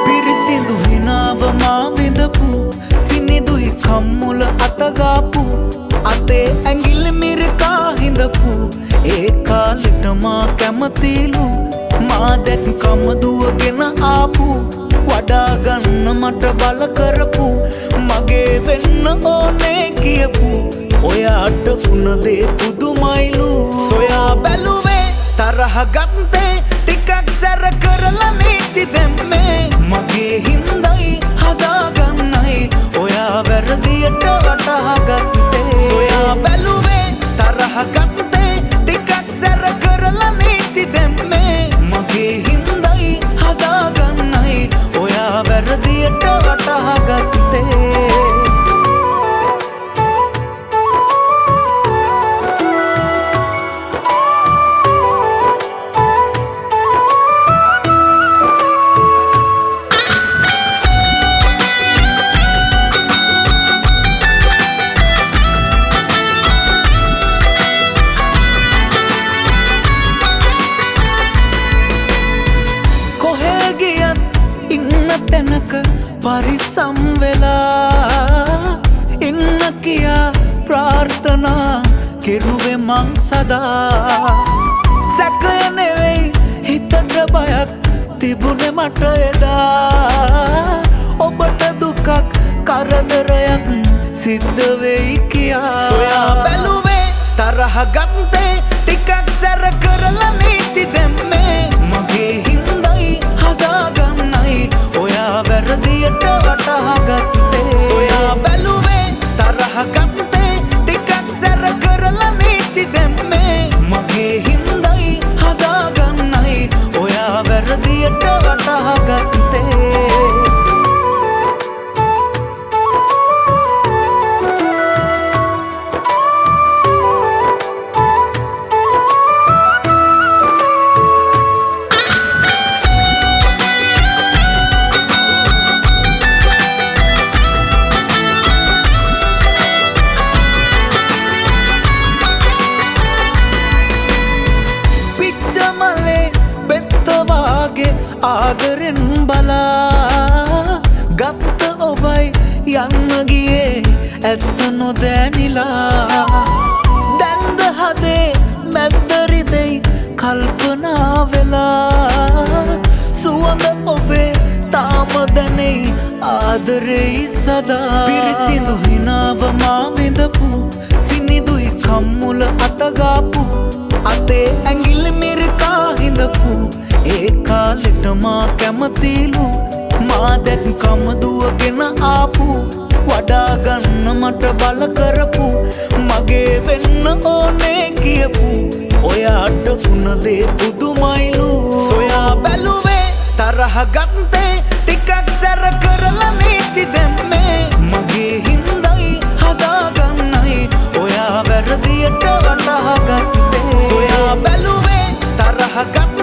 පිරිසිදු හිනාව මා විඳපු සිනිදුයි කම්මුල අතගාපු අතේ ඇඟිලි මිරිකා හිඳපු ඒ කාලෙට මා කැමතිලු මා දැක්කම දුවගෙන ආපු වඩා ගන්න මට බල කරපු මගේ වෙන්න ඕනේ කියපු ඔයාට වුණ දේ පුදුමයිලු සොයා බැලුවේ තරහ ගත්තේ ටිකක් සැර කරලා නීති දැම්මේ මගේ හින්දයි හදාගන්නයි ඔයා වැරදියට වටහා ගත්තේ සොයා බැලුවේ තරහ ගත්තේ ටිකක් සැර කරලා නීති දැම්මේ මගේ හින්දයි හදාගන්නයි ඔයා වැරදියට වටහා ගත්තේ තැනක පරිස්සම් වෙලා ඉන්න කියා ප්‍රාර්ථනා කෙරුවේ මං සදා සැකය නෙවෙයි හිතට බයක් තිබුණේ මට එදා ඔබට දුකක් කරදරයක් සිද්ධ වෙයි කියා සොයා බැලුවේ තරහ ගත්තේ ටිකක් සැර කරලා නීති දැම්මේ මගේ හින්දයි හදාගන්නයි ඔයා වැරදියට වටහා ගත්තේ ඔයා බැලුවේ තරහ ගත්තේ ටිකක් සැර කරලා නීති දැම්මේ මගේ හින්දයි හදාගන්නයි ඔයා වැරදියට වටහා ගත්තේ ආදරෙන් බලා ගත්ත ඔබයි යන්න ගියේ ඇත්ත නොදැනිලා දැන්ද හදේ මැද්දරිදෙයි කල්පනා වෙලා සුවඳ ඔබේ තාම දැනෙයි ආදරෙයි සදා පිරිසිදු හිනාව මා විඳපු සිනිදුයි කම්මුල අතගාපු අතේ ඇඟිලි මිරිකා හිඳපු ඒ කාලෙට මා කැමතිලු මා දැක්කම දුවගෙන ආපු වඩා ගන්න මට බල කරපු මගේ වෙන්න ඕනේ කියපු ඔයාට වුණ දේ පුදුමයිලු සොයා බැලුවේ තරහ ගත්තේ ටිකක් සැර කරලා නීති දැම්මේ මගේ හින්දයි හදාගන්නයි ඔයා වැරදියට වටහා ගත්තේ සොයා බැලුවේ තරහ ගත්තේ